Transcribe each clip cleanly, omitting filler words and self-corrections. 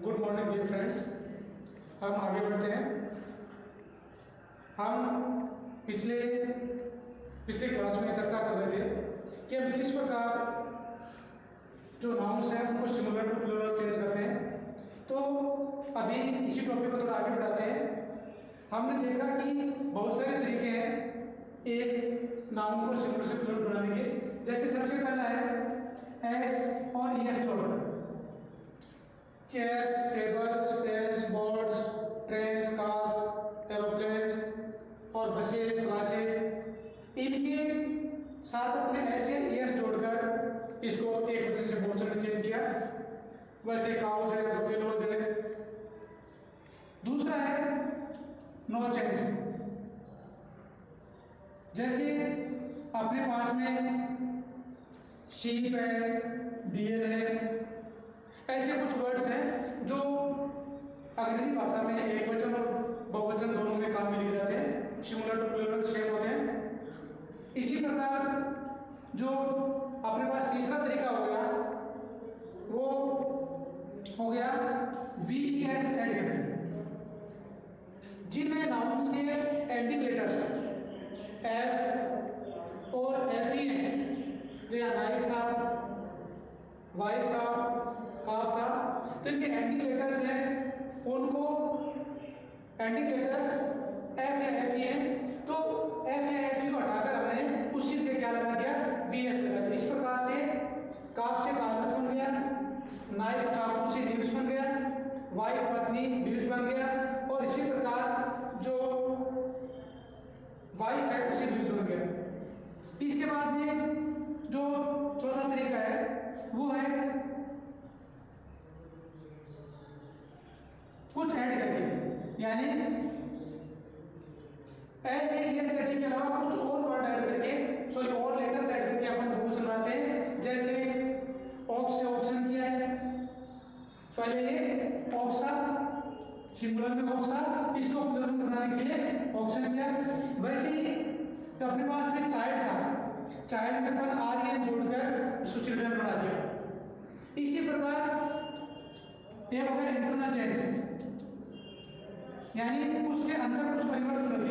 Good morning dear friends. हम आगे बढ़ते हैं। हम पिछले क्लास में चर्चा कर रहे थे कि हम किस प्रकार जो नाउन्स हैं उनको सिंगुलर टू प्लूरल चेंज करते हैं। तो अभी इसी टॉपिक को थोड़ा आगे बढ़ाते हैं। हमने देखा कि बहुत सारे तरीके हैं एक नाउन को सिंगुलर से प्लूरल बनाने के। जैसे सबसे पहला है एस और ईएस जोड़कर, chairs, tables, pens, boards, trains, cars, aeroplanes और बसेस, क्लासेस, इनके साथ अपने ऐसे एस जोड़कर इसको एक वचन से बहुवचन में चेंज किया। वैसे काउज है, बफेलोज है। दूसरा है नो चेंज। जैसे अपने पास में शीप है, डियर है, ऐसे कुछ वर्ड्स हैं जो अंग्रेजी भाषा में एक वचन और बहुवचन दोनों में काम में लिए जाते हैं, सिंगुलर टू प्लूरल सेम होते हैं। इसी प्रकार जो अपने पास तीसरा तरीका हो गया वो हो गया वीएस ऐड करके। जिनमें नाउन्स के एंडिंग लेटर्स एफ और एफ ई हैं, जैसे नाइफ था, वाइफ था, काफ था, तो इनके एंडिंग लेटर्स हैं, उनको एंडिंग लेटर्स एफ या एफ ई हैं, तो एफ या एफ ई को हटाकर हमने उस चीज के क्या लगा दिया, वी एस लगा दिया। इस प्रकार से काफ से कागज बन गया, नाइफ चाकू से लीव्स बन गया, वाइफ पत्नी लीव्स बन गया, और इसी प्रकार जो वाइफ है उसे लीव्स बन गया। इसके बाद में जो चौथा तरीका है वो है कुछ ऐड करके, यानी ऐसे ये सेटिंग के अलावा कुछ और वर्ड ऐड करके, सॉरी और लेटर्स ऐड करके अपन बहुवचन बनाते हैं। जैसे ऑक्स से ऑक्सन किया है, पहले ये ऑक्स था, सिंगुलर में ऑक्स था, इसको प्लूरल में बनाने के लिए ऑक्सन किया। वैसे ही तो अपने पास में चाइल्ड था, चाइल्ड में अपन आर एन जोड़कर उसको चिल्ड्रन बना दिया। इसी प्रकार ये हो गया इंटरनल चेंज, यानी उसके अंदर कुछ परिवर्तन होते।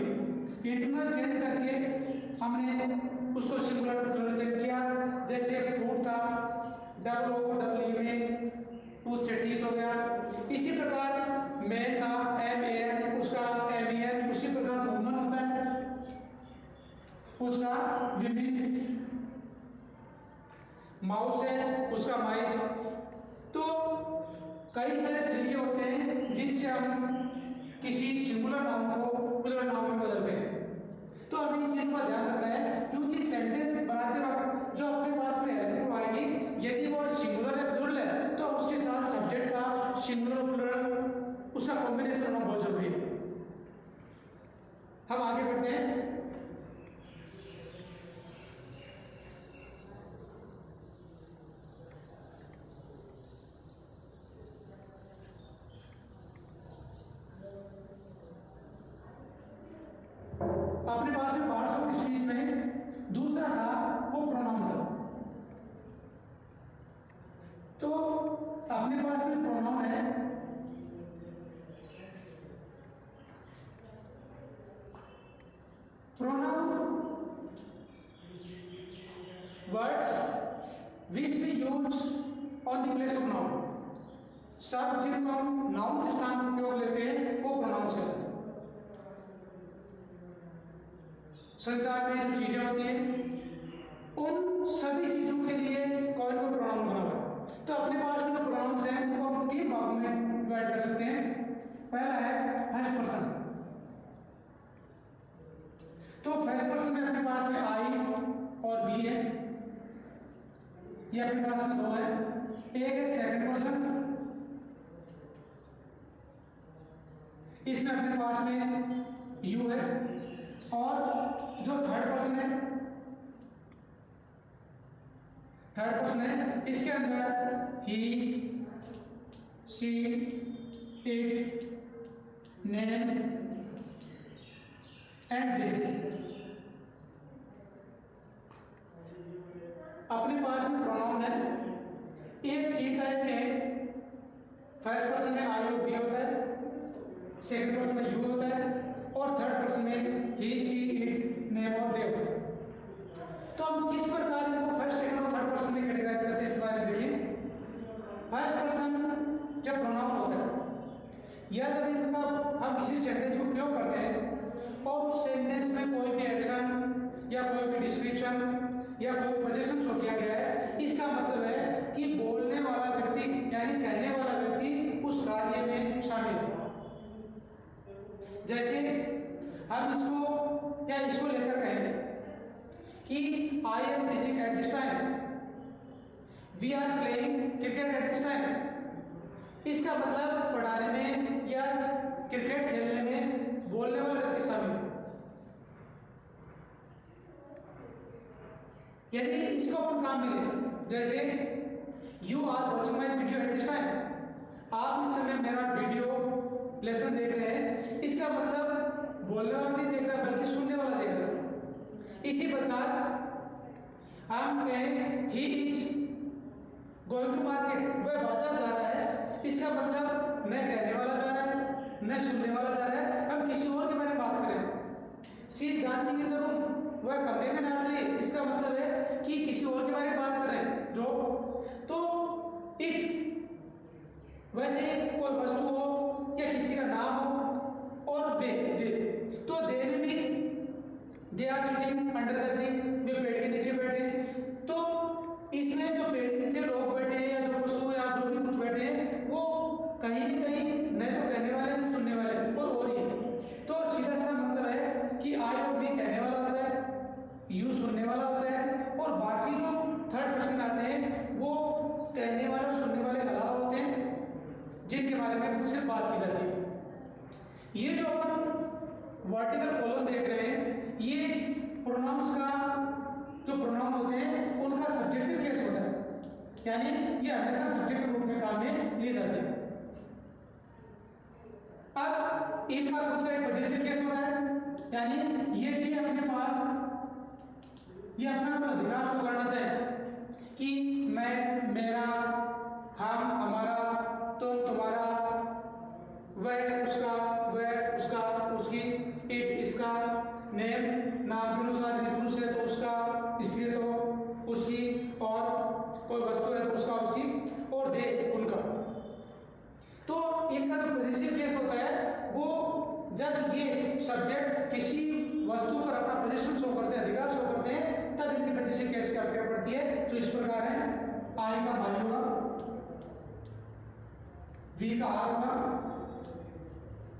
इंटरनल चेंज करके हमने उसको सिंगुलर टू प्लूरल चेंज किया। जैसे फ्रूट था, W O W A, tooth से टीथ हो गया। इसी प्रकार मैन था, एम ए एन, उसका एम ई एन। उसी प्रकार वुमन होता है, उसका विमेन। माउस है, उसका माइस। तो कई सारे तरीके होते हैं जिनसे हम किसी सिंगुलर नाउन को प्लूरल नाउन में बदलते हैं। तो हमें इन चीजों का ध्यान रखना है, क्योंकि सेंटेंस बनाते वक्त जो अपने पास में हेल्प आएगी, यदि वो सिंगुलर है प्लूरल है, तो उसके साथ सब्जेक्ट का सिंगुलर प्लूरल उसका कॉम्बिनेशन होना बहुत जरूरी है। हम आगे बढ़ते हैं। अपने पास में पार्ट्स ऑफ स्पीच में दूसरा था वो प्रोनाउन था। तो अपने पास में प्रोनाउन है, pronoun words which we use on the place of noun. शब्द जिनको हम नाउन के स्थान पर उपयोग लेते हैं वो प्रोनाउंस कहलाते हैं। संसार में जो चीजें होती हैं उन सभी चीजों के लिए कोई ना कोई प्रोनाउन बना हुआ है। तो अपने पास में जो प्रोनाउंस हैं उनको हम तीन भागों में डिवाइड कर सकते हैं। पहला है फर्स्ट पर्सन। तो फर्स्ट पर्सन में अपने पास में आई और बी है, ये अपने पास में दो है। एक है सेकंड पर्सन, इसमें अपने पास में यू है। और जो थर्ड पर्सन है, इसके अंदर ही, she, it, name and they. अपने पास में प्रोनाउन है, एक तीन टाइप के फर्स्ट पर्सन में आई और बी होता है, सेकंड पर्सन में यू होता है, और थर्ड पर्सन में ही, शी, इट, नेम और दे होता है। तो हम किस प्रकार इनको फर्स्ट, सेकंड और थर्ड पर्सन में कैटेगराइज करते हैं इस बारे में देखिए। फर्स्ट पर्सन जब प्रोनाउन होता है या जब इनका हम किसी सेंटेंस में उपयोग करते हैं और उस सेंटेंस में कोई भी एक्शन या कोई भी डिस्क्रिप्शन या कोई पोजीशन शो किया गया है, इसका मतलब है कि बोलने वाला व्यक्ति यानी कहने वाला व्यक्ति उस कार्य में शामिल है। जैसे हम इसको या इसको लेकर कहें कि I am teaching at this time, we are playing cricket at this time. इसका मतलब पढ़ाने में या क्रिकेट खेलने में बोलने वाला व्यक्ति शामिल है। यदि इसको अपन काम मिले, जैसे you are watching my video at this time, आप इस समय मेरा वीडियो लेसन देख रहे हैं, इसका मतलब बोलने वाला नहीं देख रहा बल्कि सुनने वाला देख रहा है। इसी प्रकार हम कहें he is going to market, वह बाजार जा रहा है, इसका मतलब न कहने वाला जा रहा है न सुनने वाला जा रहा है, हम किसी और के बारे में बात करें। She is dancing in the room, वह कमरे में नाच रही है, इसका मतलब है कि किसी और के बारे में बात कर रहे हैं। जो तो इट वैसे कोई वस्तु हो या किसी का नाम हो, और वे दे, तो दे में भी they are sitting under the tree, वे पेड़ के नीचे बैठे। तो इसमें जो पेड़ के नीचे लोग बैठे हैं या जो पशु या जो भी कुछ बैठे हैं, वो कहीं न कहीं न तो कहने वाले न सुनने वाले और ही है। तो सीधा सा मतलब है कि आई और बी कहने वाला होता है, यू सुनने वाला होता है, और बाकी जो थर्ड पर्सन आते हैं वो कहने वाले और सुनने वाले अलावा होते हैं, जिनके बारे में सिर्फ बात की जाती है। ये जो अपन वर्टिकल कॉलम देख रहे हैं, ये प्रोनाउंस का जो प्रोनाउन होते हैं उनका सब्जेक्टिव केस होता है, यानी ये हमेशा सब्जेक्ट रूप में काम में लिए जाते हैं। अब इनका खुद का एक पॉजिटिव केस होता है, यानी ये भी अपने पास ये अपना कोई अधिकार शो करना चाहे कि मैं, मेरा, हम, हमारा, तुम, तुम्हारा, वह, उसका, वह, उसका, उसकी, इट, इसका, नेम, नाम के अनुसार यदि पुरुष है तो उसका, स्त्री है तो उसकी, और कोई वस्तु है तो उसका, उसकी, और दे, उनका। तो इनका जो पॉजिटिव केस होता है वो जब ये सब्जेक्ट किसी वस्तु पर अपना पोजीशन शो करते हैं, अधिकार शो करते हैं, तब इनकी पॉजिटिव केस की आवश्यकता पड़ती है। जो इस प्रकार है, आई का भाई होगा, वी का आर होगा,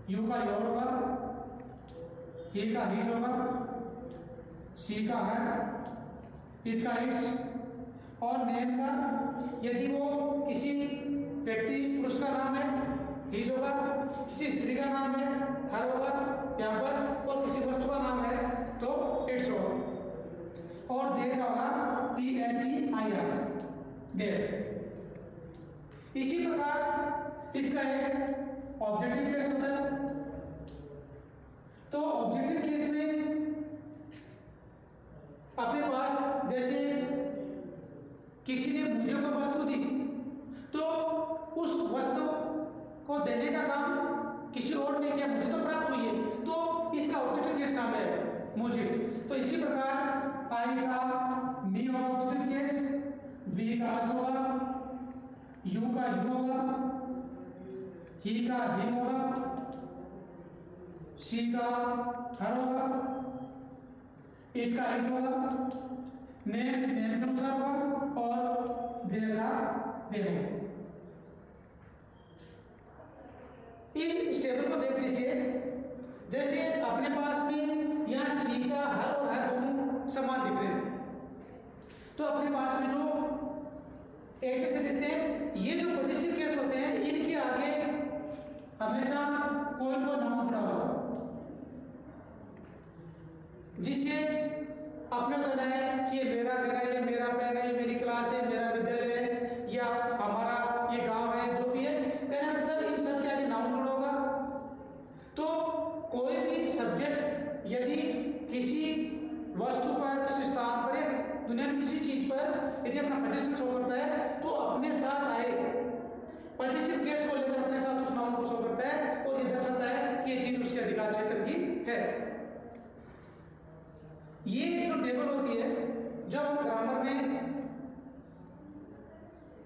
यू का योर होगा, ही का हीज होगा, सी का है, इट का इट्स, और नेम का यदि वो किसी व्यक्ति पुरुष का नाम है हीज होगा, किसी स्त्री का नाम है हर होगा यहाँ पर, और किसी वस्तु का नाम है तो इट्स होगा, और देर का होगा THEIR, देर। इसी प्रकार इसका एक ऑब्जेक्टिव केस होता है। तो ऑब्जेक्टिव केस में अपने पास जैसे किसी ने मुझे कोई वस्तु दी, तो उस वस्तु को देने का काम किसी और ने किया, मुझे तो प्राप्त हुई है, तो इसका ऑब्जेक्टिव केस नाम है मुझे। तो इसी प्रकार आई का मी होगा ऑब्जेक्टिव केस, वी का अस होगा, यू का यू होगा, ही का हिम होगा, सी का हर होगा, इट का इट होगा, नेम नेम के अनुसार होगा, और देर का देर होगा। इन टेबल को देख लीजिए, जैसे अपने पास में यहाँ सी का हर और हर दोनों समान दिख रहे हैं, तो अपने पास में जो एक जैसे दिखते हैं, ये जो पॉजिटिव केस होते हैं इनके आगे हमेशा कोई नाउन जुड़ा होगा, जिससे अपने कहना है कि ये मेरा घर है, ये मेरा पेन है, ये मेरी क्लास है, मेरा विद्यालय है, या हमारा ये गांव है, जो भी है, कहना मतलब इन सब के आगे नाउन जुड़ा होगा। तो कोई भी सब्जेक्ट यदि किसी वस्तु पर, किसी स्थान पर, या दुनिया में किसी चीज पर यदि अपना पोजीशन शो करता है, तो अपने साथ आए पॉजिटिव केस को लेकर नाउन को शो करता है और ये दर्शाता है कि ये चीज उसके अधिकार क्षेत्र की है। ये जो टेबल होती है, जब हम ग्रामर में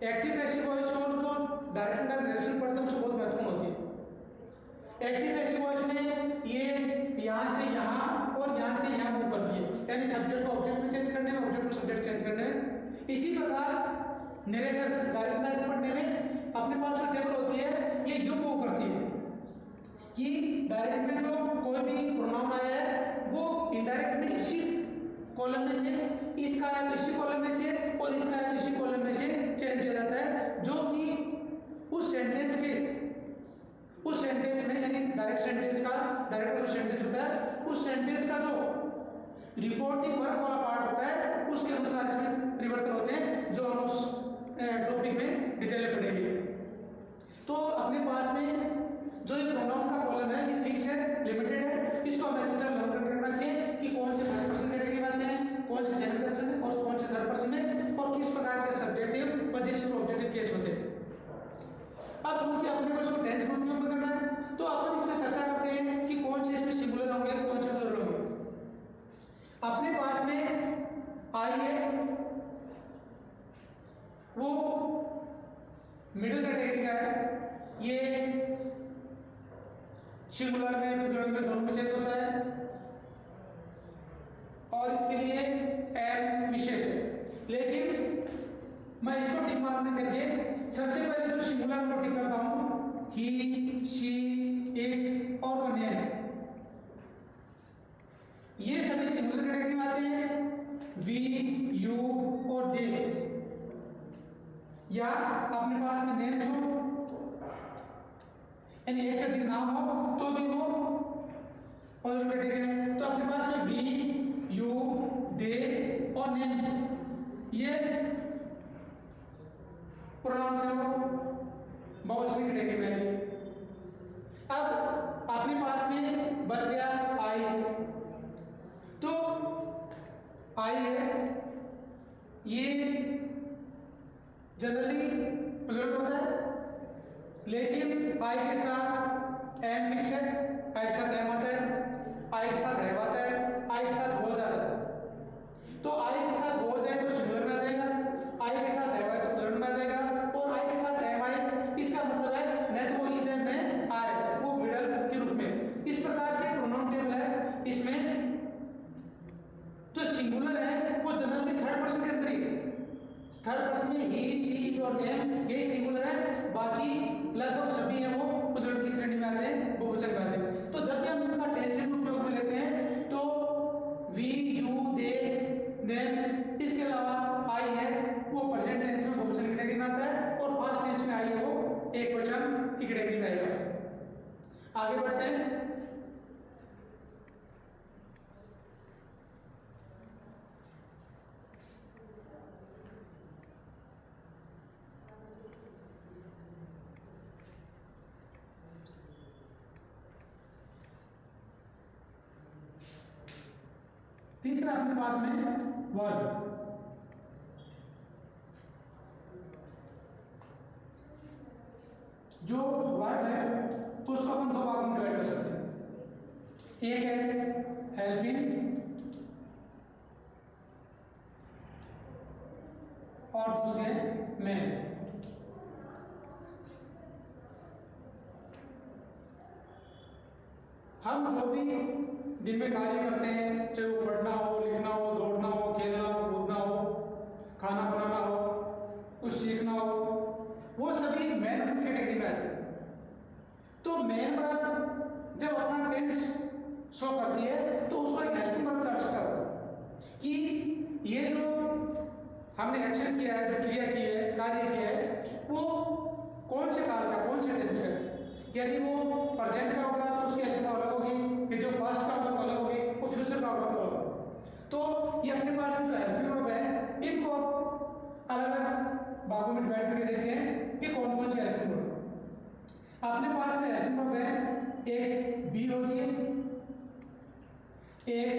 एक्टिव पैसिव वॉइस और जो डायरेक्ट इनडायरेक्ट नरेशन पढ़ते हैं उससे बहुत महत्वपूर्ण होती है। एक्टिव पैसिव वॉइस में ये यहाँ से यहाँ और यहाँ से यहाँ मूव करती है, यानी सब्जेक्ट को ऑब्जेक्ट में चेंज करने में, ऑब्जेक्ट को सब्जेक्ट चेंज करने में। इसी प्रकार नरेशन डायरेक्ट इनडायरेक्ट पढ़ने में अपने पास जो टेबल होती है ये यूं मूव करती है कि डायरेक्ट में जो कोई भी प्रोनाउन आया है वो इनडायरेक्ट में इसी कॉलम में से, इसका आया तो इसी कॉलम में से और इसका आया तो इसी कॉलम में से चेंज किया जाता है, जो कि उस सेंटेंस में यानी डायरेक्ट सेंटेंस का, डायरेक्ट जो सेंटेंस होता है उस सेंटेंस का जो रिपोर्टिंग वर्ब वाला पार्ट होता है उसके अनुसार इसमें परिवर्तन होते हैं, जो हम उस टॉपिक में डिटेल में पढ़ेंगे। तो अपने पास में जो ये प्रोनाउन का कॉलम है ये फिक्स है, लिमिटेड है, इसको हमें अच्छी तरह लर्न करना चाहिए कि कौन से फर्स्ट पर्सन कैटेगरी में आते हैं, कौन से सेकंड पर्सन में और कौन से थर्ड पर्सन में, और किस प्रकार के सब्जेक्टिव, पजेसिव, ऑब्जेक्टिव केस होते हैं। अब चूंकि अपने को इसको टेंस में उपयोग करना है तो अपन इसमें चर्चा करते हैं कि कौन से इसमें सिंगुलर होंगे, कौन से प्लूरल होंगे। अपने पास में आई है, वो मिडिल कैटेगरी का है, ये सिंगुलर में, प्लूरल में, दोनों में चेंज होता है और इसके लिए एम विशेष है। लेकिन मैं इसको टिक मारने करके सबसे पहले जो सिंगुलर को टिक करता हूं, ही, शी, इट और नेम, ये सभी सिंगुलर कैटेगरी में आते हैं। वी, यू और दे, या अपने पास में नेम्स हो यानी एक से अधिक नाम हो तो भी वो प्लूरल कैटेगरी है। तो अपने पास में वी, यू, दे और नेम्स, ये प्रोनाउन से वो बहुवचन कैटेगरी में है। अब अपने पास में बच गया आई, तो आई है, ये जनरली प्लूरल होता है, लेकिन आई के साथ एम फिक्स है, आई के साथ एम आता है, आई के साथ हैव आता है, आई के साथ हो जाता है। तो आई के साथ हो जाए तो सिंगुलर में आ जाएगा, आई के साथ हैव आए तो प्लूरल में आ जाएगा, और आई के साथ एम आए इसका मतलब है न तो वो इज एम में आ रहा है, वो मिडल के रूप में। इस प्रकार से प्रोनाउन टेबल है, इसमें जो सिंगुलर है वो जनरली थर्ड पर्सन के अंदर ही, थर्ड पर्सन में ही, शी और नेम यही सिंगुलर है, बाकी लगभग सभी हैं वो प्लूरल की श्रेणी में आते हैं, बहुवचन में आते हैं। तो जब भी हम इनका टेंस में उपयोग में लेते हैं तो वी, यू, दे, नेम्स, इसके अलावा आई है वो प्रेजेंट टेंस में बहुवचन की कैटेगरी में आता है, और पास्ट टेंस में आई है वो एक वचन की कैटेगरी में आएगा। आगे बढ़ते हैं। तीसरा अपने पास में वर्ब, जो वर्ब है उसको अपन दो भागों में डिवाइड कर सकते हैं। एक है हेल्पिंग और दूसरे में। हम जो भी दिन में कार्य करते हैं, चाहे वो पढ़ना हो, लिखना हो, दौड़ना हो, खेलना हो, कूदना हो, खाना बनाना हो, कुछ सीखना हो, वो सभी मेन वर्ब कैटेगरी में आते हैं। तो मेन वर्ब जब अपना टेंस शो करती है तो उसको एक हेल्पिंग वर्ब की आवश्यकता होती है कि ये जो हमने एक्शन किया है, जो क्रिया की है, कार्य किया है, वो कौन से काल का, कौन से टेंस का। यदि वो प्रेजेंट का होगा तो उसकी हेल्पिंग अलग होगी, यदि वो पास्ट का होगा तो अलग होगी, वो फ्यूचर का होगा तो अलग होगा। तो ये अपने पास जो हेल्पिंग वर्ब है इनको अलग अलग भागों में डिवाइड करके देखते हैं कि कौन कौन सी हेल्पिंग वर्ब। अपने पास में हेल्पिंग वर्ब है, एक बी होती है, एक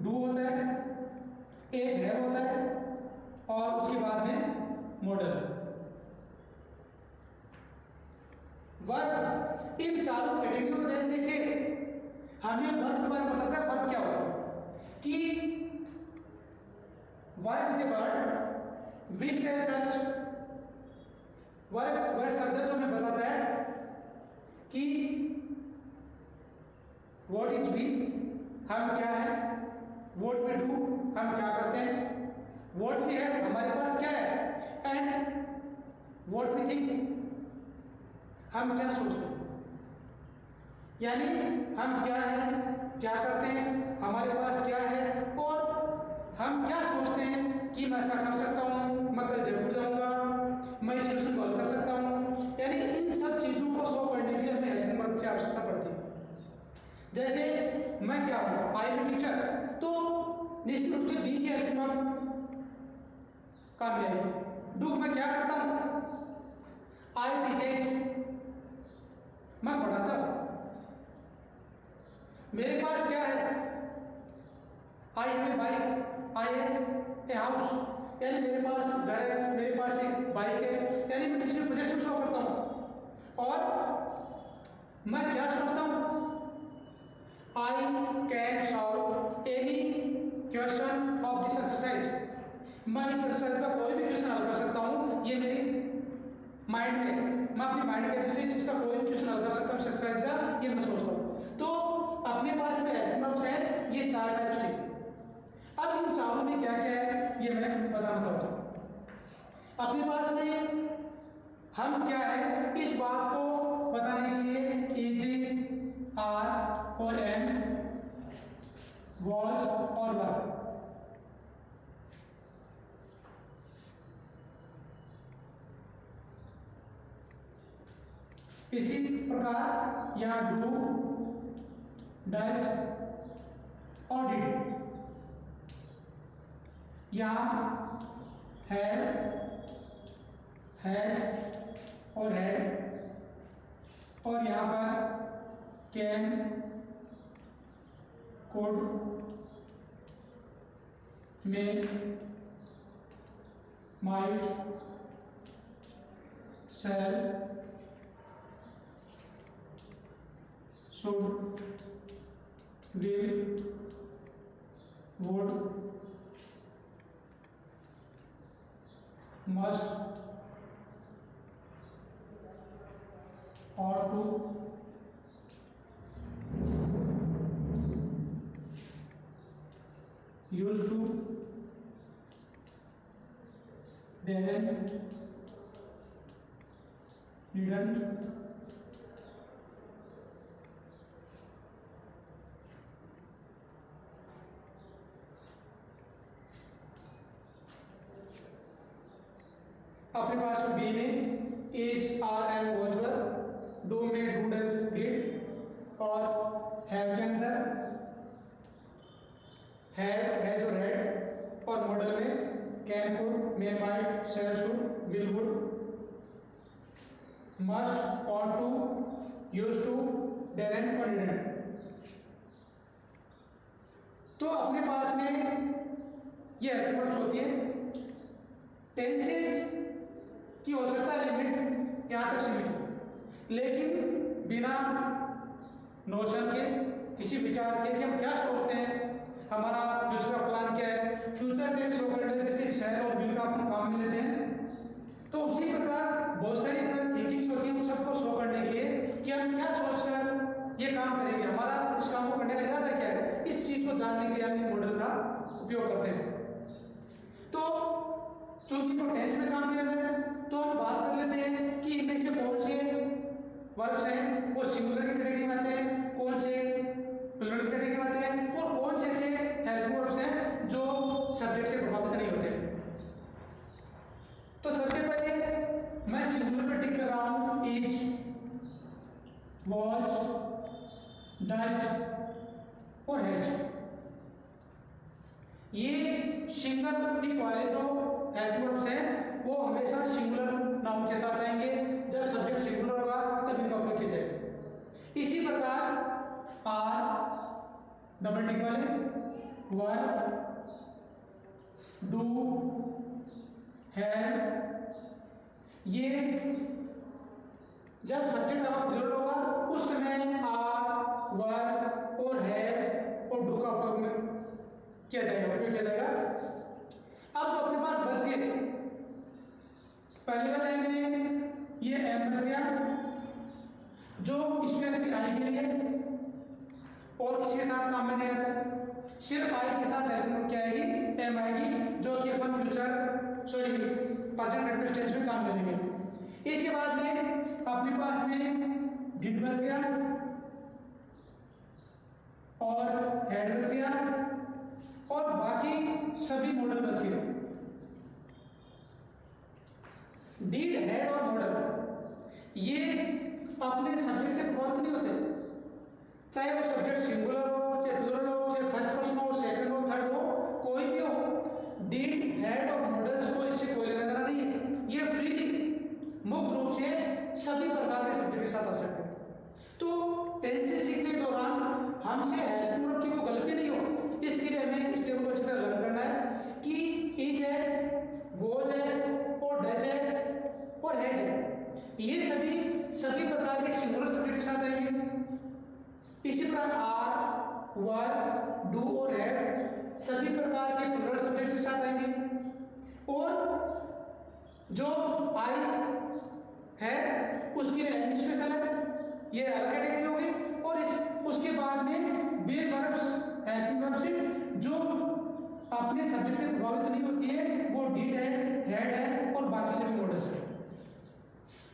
डू होता है, एक हैव होता है और उसके बाद में मॉडल। वर्ब, इन चारों कैटेगरी को देखने से हमें वर्ब के बारे में बताता है वर्ब क्या होता है कि verb is a word which tells us, verb वह शब्द जो हमें बताता है कि व्हाट इज वी, हम क्या है, व्हाट वी डू, हम क्या करते हैं, व्हाट वी हैव, हमारे पास क्या है, एंड व्हाट वी थिंक, हम क्या सोचते हैं। यानी हम क्या हैं, क्या करते हैं, हमारे पास क्या है और हम क्या सोचते हैं कि मैं ऐसा कर सकता हूँ, मैं कल जयपुर जाऊँगा, मैं इस चीज़ को हल कर सकता हूँ। यानी इन सब चीज़ों को शो करने के लिए हमें हेल्पिंग वर्ब की आवश्यकता पड़ती है। जैसे मैं क्या हूँ, आई एम टीचर, तो निश्चित रूप से बी की हेल्पिंग वर्ब काम है। डू, मैं क्या करता हूँ, आई टीचेज, मैं पढ़ाता हूँ। मेरे पास क्या है, I have a bike, I have a house, यानी मेरे पास घर है, मेरे पास एक बाइक है, यानी मैं किसी पोजेशन शो करता हूँ। और मैं क्या सोचता हूँ, I can solve any question of this exercise, मैं इस एक्सरसाइज का कोई भी क्वेश्चन हल कर सकता हूँ, ये मेरी माइंड में, मैं अपनी माइंड के दृष्टि से इसका कोई भी क्वेश्चन हल कर सकता हूँ, इस एक्सरसाइज का, ये मैं सोचता हूँ। तो अपने पास में हेल्पिंग वर्ब्स हैं, ये चार टाइप्स थे। अब इन चारों में क्या क्या है ये मैं बताना चाहता हूँ। अपने पास में हम क्या है इस बात को बताने के लिए इज, आर और एन, वॉज और वर। इसी प्रकार यहाँ डू, डज और डिड, यहाँ हैड, हैज और हैड, और यहाँ पर can, could, may, might, shall, should, will, would, must, ought to, used to, didn't, didn't, अपने पास बी में is, are and was were, do में डू, डज, डिड, और हैव के अंदर हैड, हैज और हैड, और मॉडल में can, could, may, might, shall, should, will, would, must, ought to, used to, didn't और didn't। तो अपने पास में ये हेल्पिंग वर्ब्स होती है। टेंसेज की हो सकता है लिमिट यहाँ तक सीमित हो, लेकिन बिना नोशन के, किसी विचार के कि हम क्या सोचते हैं, हमारा फ्यूचर का प्लान क्या है, फ्यूचर प्लान शो करने जैसे शहर और बिल का अपन काम में लेते हैं, तो उसी प्रकार बहुत सारी थिंकिंग्स होती है उन सबको शो करने के लिए कि हम क्या सोचकर ये काम करेंगे, हमारा इस काम को करने का इरादा क्या है, इस चीज को जानने के लिए हम मॉडल का उपयोग करते हैं। तो चूंकि वो टेंस में काम कर रहे हैं तो हम बात कर लेते हैं कि इनमें से कौन से वर्ब्स हैं वो सिंगुलर की कैटेगरी में आते हैं, कौन से प्लूरल की कैटेगरी में आते हैं, और कौन से ऐसे हेल्पिंग वर्ब्स हैं जो सब्जेक्ट से प्रभावित नहीं होते। तो सबसे पहले मैं सिंगुलर पे टिक कर रहा हूं, इज, वॉज, डज और हैज। ये सिंगल टिक वाले जो हेल्पिंग वर्ब्स हैं वो हमेशा सिंगुलर नाउन के साथ आएंगे, जब सब्जेक्ट सिंगुलर होगा तब इनका उपयोग किया जाएगा। इसी प्रकार आर डबल टिक वाले, वर, डू, हैव, ये जब सब्जेक्ट आपका प्लूरल होगा उस समय आर, वर और है और डू का उपयोग में किया जाएगा, उपयोग किया जाएगा। अब जो अपने पास बच गए पहली वाले में ये एम बच गया जो स्ट्रेस की आई के लिए और किसी के साथ काम में नहीं आता, सिर्फ आई के साथ क्या आएगी, एम आएगी, जो कि अपन प्रेजेंट कंटिन्यूअस टेंस में काम करेंगे। इसके बाद में अपने पास में डिड बच गया और हैड बच गया और बाकी सभी मॉडल बच गए। डिड, हैड और मॉडल ये अपने सब्जेक्ट से प्रभावित नहीं होते, चाहे वो सब्जेक्ट सिंगुलर हो, चाहे प्लूरल हो, चाहे फर्स्ट पर्सन हो, सेकंड हो, थर्ड हो, कोई भी हो। डिड, हैड और मॉडल्स को इससे कोई लेना देना नहीं है, ये फ्रीली मुक्त रूप से सभी प्रकार के सब्जेक्ट के साथ आ सकते हैं। तो टेंस सीखने के दौरान हमसे हेल्पिंग वर्ब की कोई गलती नहीं हो, इसके लिए हमें इस टेबल को अच्छी तरह लर्न करना है कि इज है, वॉज है और डज है और हैज है, ये सभी प्रकार के सिंगुलर सब्जेक्ट के साथ आएंगे। इसी प्रकार आर, वर, डू और हैव सभी प्रकार के प्लूरल सब्जेक्ट के साथ आएंगे और जो आई है उसके लिए एन स्पेशल है, ये अलग कैटेगरी होगी। और उसके बाद में वे वर्ब्स, हेल्पिंग वर्ब्स जो अपने सब्जेक्ट से प्रभावित नहीं होती है वो डिड है, हैड है और बाकी सभी मॉडल्स है।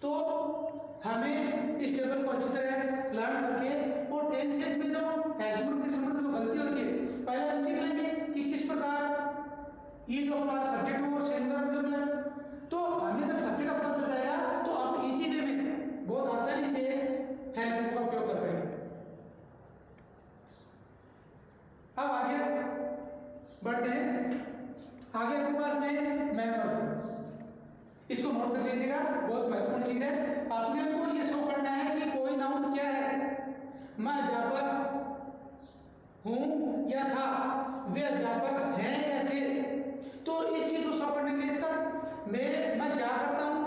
तो हमें इस टेबल को अच्छी तरह लर्न करके और टेंसेस में जो हेल्पिंग वर्ब के संबंध में जो गलती होती है पहले हम सीख लेंगे कि किस प्रकार ये जो हमारा सब्जेक्ट है वो सिंगुलर प्लूरल है। तो हमें जब सब्जेक्ट का पता चल जाएगा तो आप इजी वे में बहुत आसानी से हेल्पिंग का उपयोग कर पाएंगे। अब आगे बढ़ते हैं, आगे आपके पास में मैन वर्ब, इसको नोट कर लीजिएगा, बहुत महत्वपूर्ण चीज है। आपने को ये शो करना है कि कोई नाउन क्या है, मैं अध्यापक हूं या था, वे अध्यापक हैं या थे। तो इस चीज को शो करने के लिए इसका मैं क्या करता हूं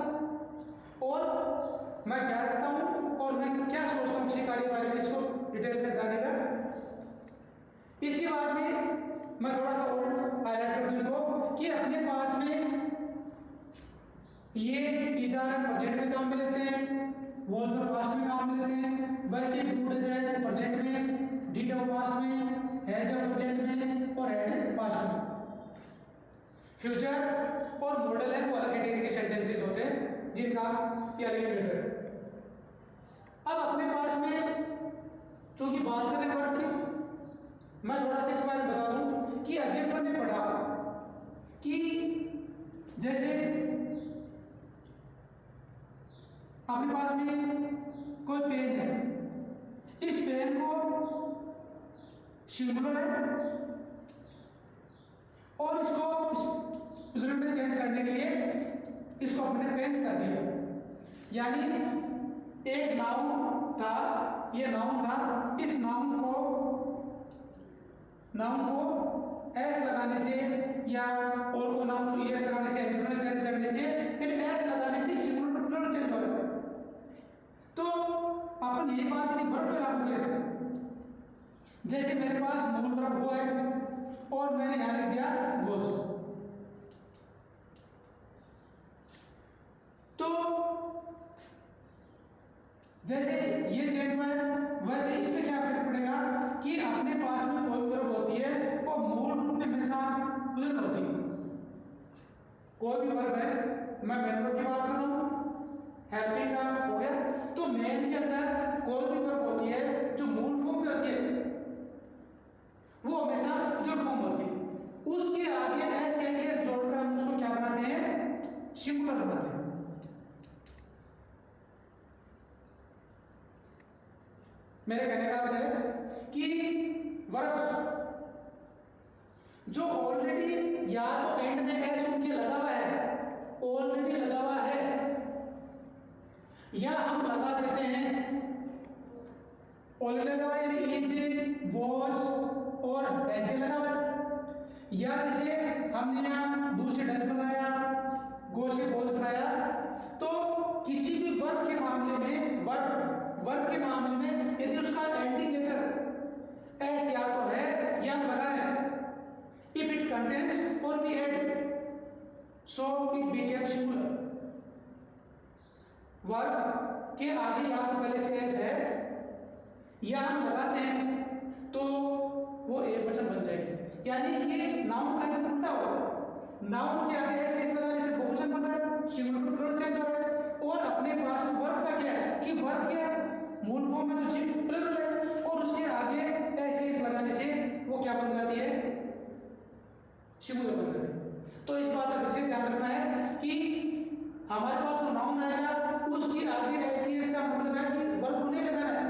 और मैं क्या रखता हूं और मैं क्या सोचता हूं किसी कार्य के बारे में, इसको डिटेल में जाने का। इसके बाद में मैं थोड़ा सा और हाईलाइट कर दूं इनको कि अपने पास में ये इजार प्रेजेंट में काम में लेते हैं, वॉज और पास्ट में काम में लेते हैं, वैसे डू डज है प्रेजेंट में, डिड और पास्ट में, हैज और प्रेजेंट में और हैड पास्ट में। फ्यूचर और मॉडल है वो अलग कैटेगरी के सेंटेंसेस होते हैं जिनका ये अलग मैटर है। अब अपने पास में चूंकि बात करें वर्ब की, मैं थोड़ा सा इस बारे में बता दूं कि अभी अपन ने पढ़ा कि जैसे अपने पास में कोई पेन है, इस पेन को सिंगुलर है और इसको प्लूरल में चेंज करने के लिए इसको अपने टेंस कर दिया, यानी एक नाउन था, ये नाउन था, इस नाउन को एस लगाने से या और को नाउन को एस लगाने से प्लूरल चेंज करने से, यानी एस लगाने से सिंगुलर टू प्लूरल चेंज हो रहा है। तो अपन ये बात यदि वर्ब पे लागू करें, जैसे मेरे पास मूल वर्ब हुआ है और मैंने यहां लिख दिया वॉज, तो जैसे ये चेंज हुआ है वैसे इसमें क्या फर्क पड़ेगा कि अपने पास में कोई वर्ब होती है वो मूल रूप में हमेशा प्लूरल होती है। कोई भी वर्ब है, मैं मेन वर्ब की बात कर रहा हूं, हेल्पिंग का हो गया, तो मेन के अंदर कोई भी वर्ब होती है जो मूल फॉर्म में होती है वो हमेशा प्लूरल फॉर्म होती है। उसके आगे एस या एस जोड़कर हम उसको क्या बनाते हैं, सिंगुलर बनाते हैं। मेरे कहने का अर्थ है कि वर्ब्स जो ऑलरेडी या तो एंड में एस उनके लगा हुआ है, ऑलरेडी लगा हुआ है, या हम लगा देते हैं ऑलरेडी लगा हुआ यानी इज, वॉज और एज लगा हुआ है, या जैसे हमने यहां डू से डज बनाया, गो से गोज बनाया, तो किसी भी वर्ग के मामले में वर्ग के मामले में यदि उसका एंडिंग लेटर एस या तो है या लगा है, इफ इट कंटेन्स और we add so it became singular. वर्ग के आगे या तो पहले से एस है या हम लगाते हैं तो वो एकवचन बन जाएगी, यानी ये नाउन का एकदम उल्टा होगा। नाउन के आगे एस लगाने से बहुवचन बन रहा है, सिंगुलर टू प्लूरल चेंज हो रहा है। और अपने पास वर्ग का क्या है कि वर्ग के मूल फॉर्म में तो सिंगुलर है और उसके आगे एस लगाने से वो क्या बन जाती है, सिंगुलर बन जाती है। तो इस बात का विशेष ध्यान रखना है कि हमारे पास जो नाउन आएगा उसके आगे एस का मतलब है कि वर्ग को नहीं लगाना है।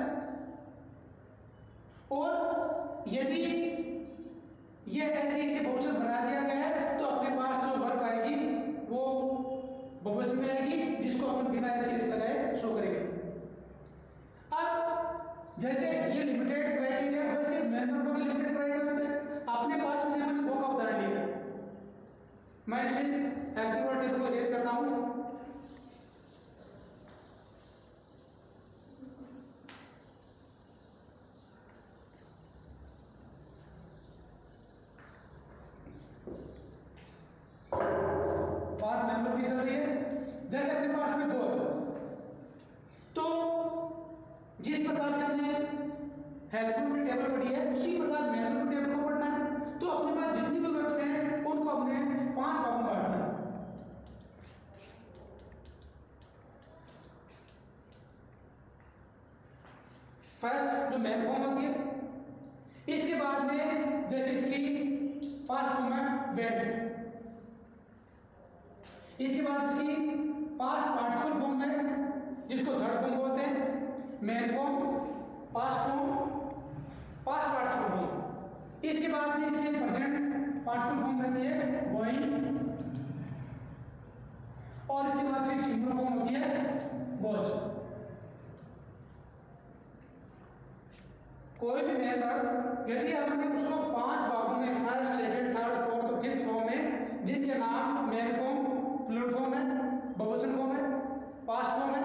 और यदि ये ऐसे से बहुवचन बना दिया गया है तो अपने पास जो वर्ब आएगी वो बहुवचन में आएगी, जिसको अपन बिना ऐसे लगाए शो करेंगे। अब जैसे ये लिमिटेड क्राइटेरिया, वैसे मेन वर्ब में लिमिटेड क्राइटेरिया होते हैं। अपने पास में हमने दो का उदाहरण लिया, मैं इसे हेल्पिंग वर्ब टेबल को अरेंज करता हूं। बात मेंबर की चल रही है। जैसे अपने पास में दो है तो जिस प्रकार से हमने हेल्पिंग टेबल पढ़ी है उसी प्रकार मेंबर टेबल को पढ़ना है। तो अपने पास जितनी भी वर्ब्स हैं उनको हमने 5 भागों में बांटना है। फर्स्ट जो मेन फॉर्म होती है, इसके बाद में जैसे इसकी पास्ट फॉर्म है वेंट, इसके बाद इसकी पास्ट पार्टिसिपल फॉर्म है जिसको थर्ड फॉर्म बोलते हैं, main form, past form, past participle form. इसके बाद में इसकी प्रेजेंट पार्टिसिपल फॉर्म रहती है गोइंग, और इसके बाद इसकी सिंपल फॉर्म होती है गोज। कोई भी मेंबर यदि आपने उसको 5 भागों में फर्स्ट, सेकंड, थर्ड, फोर्थ और फिफ्थ फॉर्म में, जिनके नाम मेन फॉर्म, प्लूरल फॉर्म है, बहुवचन फॉर्म है, पास्ट फॉर्म है,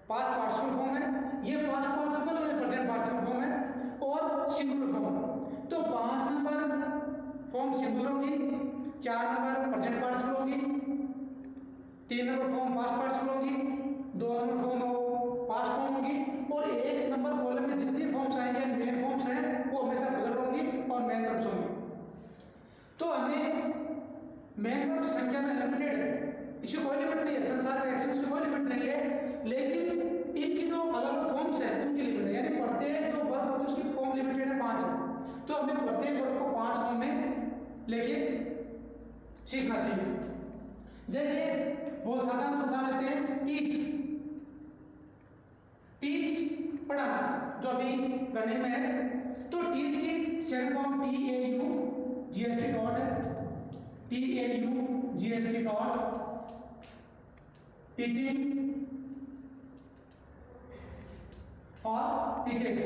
पास्ट पार्टिसिपल फॉर्म है, ये पास्ट पार्टिसिपल और प्रेजेंट पार्टिसिपल फॉर्म है और सिंगुलर फॉर्म। तो 5 नंबर फॉर्म सिंगुलर होगी, 4 नंबर प्रेजेंट पार्टिसिपल होगी, 3 नंबर फॉर्म पास्ट पार्टिसिपल होगी, 2 नंबर फॉर्म पास्ट फॉर्म होगी और 1 नंबर कॉलम में जितनी फॉर्म्स आएंगे मेन फॉर्म्स हैं वो हमेशा प्लूरल होंगी और मेन वर्ब्स होंगी। तो हमें मेन वर्ब संख्या में लिमिटेड है, इसकी कोई लिमिट नहीं है, संसार में एक्शंस की कोई लिमिट नहीं है, लेकिन इनकी जो अलग फॉर्म्स हैं उनकी लिमिट है। यानी प्रत्येक जो वर्ब होती है उसकी फॉर्म लिमिटेड है 5 है। तो हमें प्रत्येक वर्ब को 5 फॉर्म में लेके सीखना चाहिए। जैसे बहुत साधारण उदाहरण लेते हैं, टीच, टीच पढ़ाना जो अभी रनिंग में है। तो टीच की सेकंड फॉर्म TAUGST डॉट है, TAUGST डॉट, टीचिंग और टीचिंग।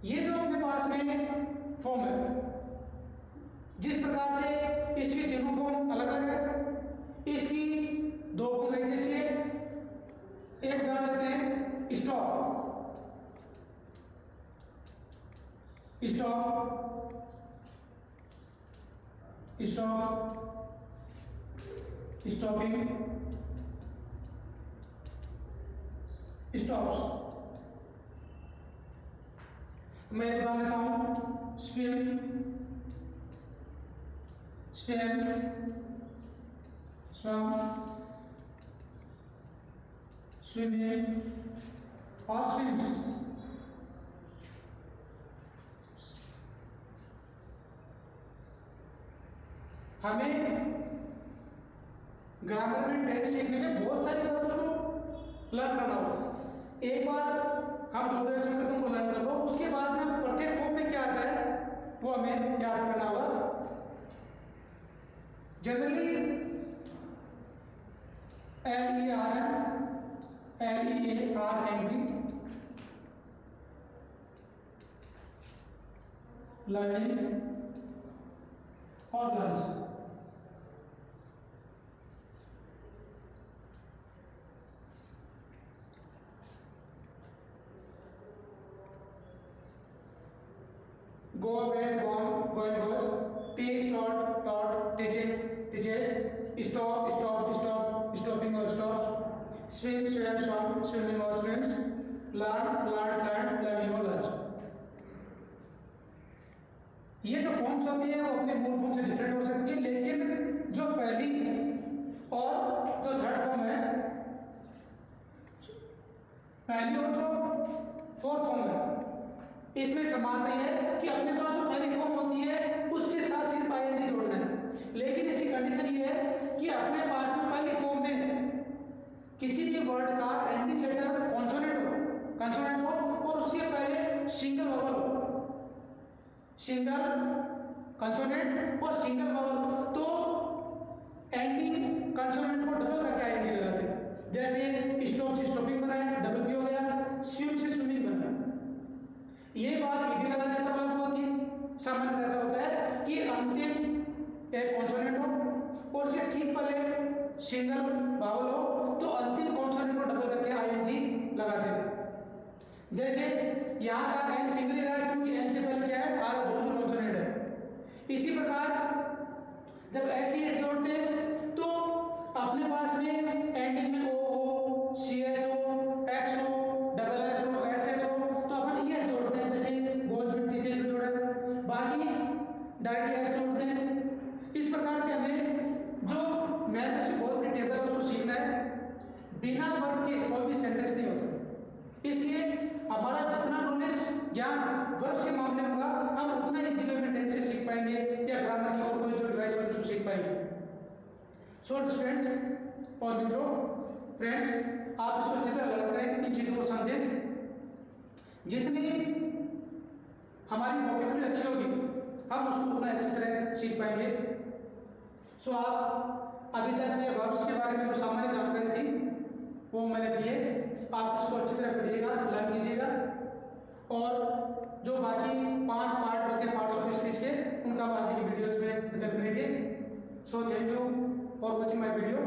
ये जो अपने पास में फॉर्म है, जिस प्रकार से इसकी तीनों फॉर्म अलग अलग है, इसकी 2 फॉर्म है। जैसे एक उदाहरण लेते हैं, stop, stop, stop, stopping, stops. मैं एक उदाहरण लेता हूं, स्विम, स्विम, स्वम, स्विमिंग और स्विम्स। हमें ग्रामर में टेक्स्ट लिखने के बहुत सारी वर्ड्स को लर्न करना होगा। एक बार हम जो एक्शन करते हैं उनको लर्न कर लो, उसके बाद में प्रत्येक फॉर्म में क्या आता है वो हमें याद करना होगा। Generally LEARN, LEARND, learning organs. Go, went, gone, going, goes. Teach, taught, taught, teaching, teaches. Stop, stop, stop, stopping or stops. Swim, swim, swam, swimming or swims. Learn, learn, learn, learning or learns. ये जो forms होती है वो अपने मूल form से different हो सकती है, लेकिन जो पहली और जो थर्ड फॉर्म है, पहली और जो फोर्थ फॉर्म है, इसमें समानता है कि अपने पास जो पहली फॉर्म होती है उसके साथ सिर्फ आईएनजी जोड़ना है। लेकिन इसकी कंडीशन ये है कि अपने पास में पहली फॉर्म में किसी भी वर्ड का एंडिंग लेटर कॉन्सोनेंट हो और उसके पहले सिंगल वॉवल हो, सिंगल कंसोनेंट और सिंगल वॉवल, तो एंडिंग कंसोनेंट को डबल करके आईएनजी लगाते हैं। जैसे स्टॉप से स्टॉपिंग बना है, डबल पी हो गया, स्विम से स्विमिंग बना है। ये बात ईडी लगा देता लागू होती है। सामान्य ऐसा होता है कि अंतिम एक कॉन्सोनेंट हो और उसके ठीक पहले सिंगल वॉवल हो तो अंतिम कॉन्सोनेंट को डबल करके आईएनजी लगाते हैं। जैसे यहाँ का एन सिंगल रहा है क्योंकि एन से पहले क्या है, आर दोनों कॉन्सोनेंट है। इसी प्रकार जब ऐसी एस जोड़ते हैं तो अपने पास में एंडिंग में ओ हो, सी एच हो, एक्स हो, डबल एस हो, एस एच हो, तो अपन एस जोड़ते हैं। जैसे गोज विद टीचर्स में जोड़ा, बाकी डायरेक्टली एस जोड़ते हैं। इस प्रकार से हमें जो मैथ से बहुत बड़ी टेबल है उसको सीखना है। बिना वर्ब के कोई भी सेंटेंस नहीं होता, इसलिए हमारा जितना नॉलेज ज्ञान वर्ब से मामले में होगा हम उतना ही जीवन में टेंस से सीख पाएंगे या ग्रामर की और कोई जो डिवाइस है उसको सीख पाएंगे। सो स्टूडेंट्स और मित्रों, फ्रेंड्स, आप इसको अच्छी तरह लर्न करें, इन चीज़ों को समझें। जितनी हमारी वोकैबुलरी अच्छी होगी हम उसको उतना अच्छी तरह सीख पाएंगे। सो आप अभी तक ये वर्ब्स के बारे में जो सामान्य जानकारी थी वो मैंने दी है, आप इसको अच्छी तरह पढ़िएगा, लर्न कीजिएगा और जो बाकी 5 पार्ट बचे पार्ट्स ऑफ स्पीच के उनका बाकी की वीडियोज में डिटेल करेंगे। So thank you for watching my video.